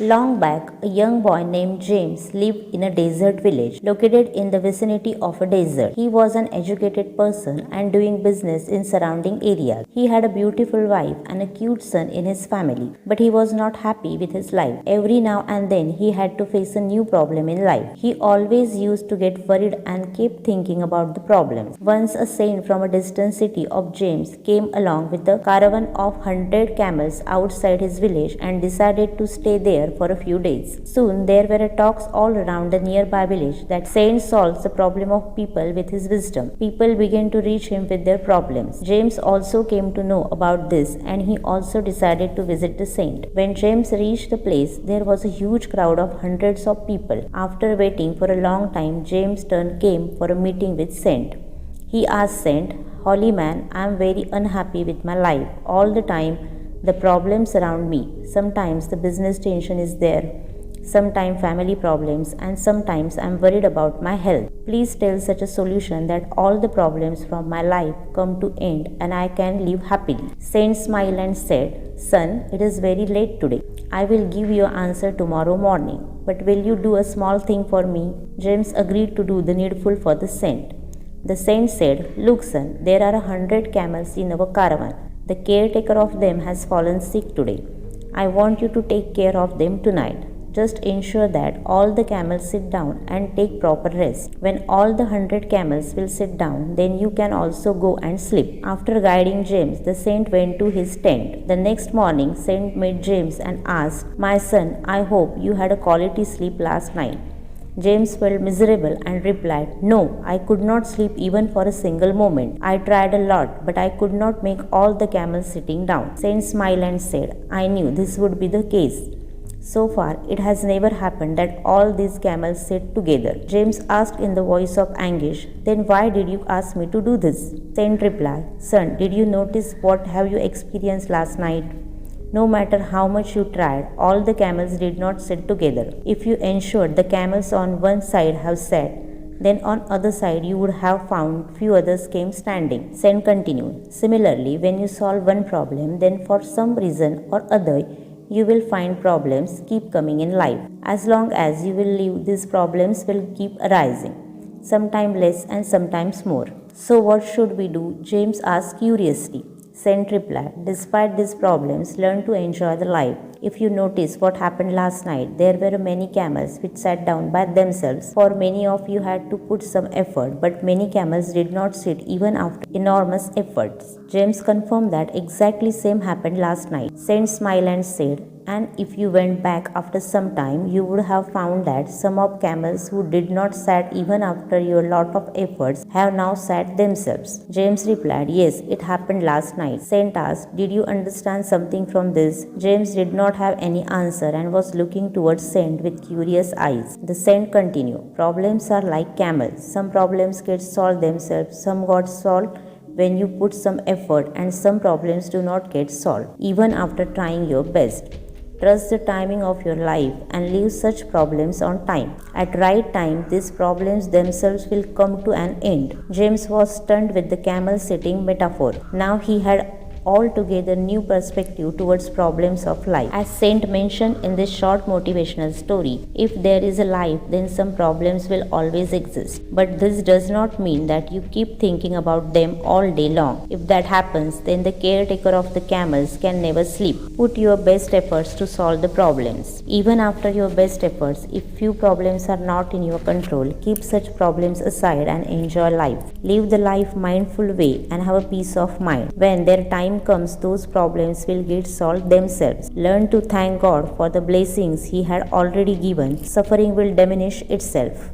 Long back, a young boy named James lived in a desert village located in the vicinity of a desert. He was an educated person and doing business in surrounding areas. He had a beautiful wife and a cute son in his family, but he was not happy with his life. Every now and then he had to face a new problem in life. He always used to get worried and kept thinking about the problems. Once a saint from a distant city of James came along with a caravan of 100 camels outside his village and decided to stay there for a few days. Soon there were talks all around the nearby village that Saint solves the problem of people with his wisdom. People began to reach him with their problems. James also came to know about this and he also decided to visit the saint. When James reached the place, there was a huge crowd of hundreds of people. After waiting for a long time, James' turn came for a meeting with Saint. He asked Saint, "Holy man, I am very unhappy with my life. All the time the problems around me. Sometimes the business tension is there, sometimes family problems, and sometimes I am worried about my health. Please tell such a solution that all the problems from my life come to end and I can live happily." Saint smiled and said, "Son, it is very late today. I will give you an answer tomorrow morning. But will you do a small thing for me?" James agreed to do the needful for the saint. The saint said, "Look, son, there are 100 camels in our caravan. The caretaker of them has fallen sick today. I want you to take care of them tonight. Just ensure that all the camels sit down and take proper rest. When all the 100 camels will sit down, then you can also go and sleep." After guiding James, the saint went to his tent. The next morning, Saint met James and asked, "My son, I hope you had a quality sleep last night." James felt miserable and replied, "No, I could not sleep even for a single moment. I tried a lot, but I could not make all the camels sitting down." Saint smiled and said, "I knew this would be the case. So far, it has never happened that all these camels sit together." James asked in the voice of anguish, "Then why did you ask me to do this?" Saint replied, "Son, did you notice what have you experienced last night? No matter how much you tried, all the camels did not sit together. If you ensured the camels on one side have sat, then on other side you would have found few others came standing." Saint continued, "Similarly, when you solve one problem, then for some reason or other, you will find problems keep coming in life. As long as you will live, these problems will keep arising, sometimes less and sometimes more. So what should we do?" James asked curiously. Saint replied, "Despite these problems, learn to enjoy the life. If you notice what happened last night, there were many camels which sat down by themselves. For many of you had to put some effort, but many camels did not sit even after enormous efforts." James confirmed that exactly same happened last night. Saint smiled and said, "And if you went back after some time, you would have found that some of camels who did not sat even after your lot of efforts have now sat themselves." James replied, "Yes, it happened last night." Saint asked, "Did you understand something from this?" James did not have any answer and was looking towards Saint with curious eyes. The saint continued, "Problems are like camels. Some problems get solved themselves, some got solved when you put some effort, and some problems do not get solved even after trying your best. Trust the timing of your life and leave such problems on time. At right time, these problems themselves will come to an end." James was stunned with the camel sitting metaphor. Now he had altogether new perspective towards problems of life. As Saint mentioned in this short motivational story, if there is a life, then some problems will always exist. But this does not mean that you keep thinking about them all day long. If that happens, then the caretaker of the camels can never sleep. Put your best efforts to solve the problems. Even after your best efforts, if few problems are not in your control, keep such problems aside and enjoy life. Live the life mindful way and have a peace of mind. When their time comes, those problems will get solved themselves. Learn to thank God for the blessings He had already given. Suffering will diminish itself.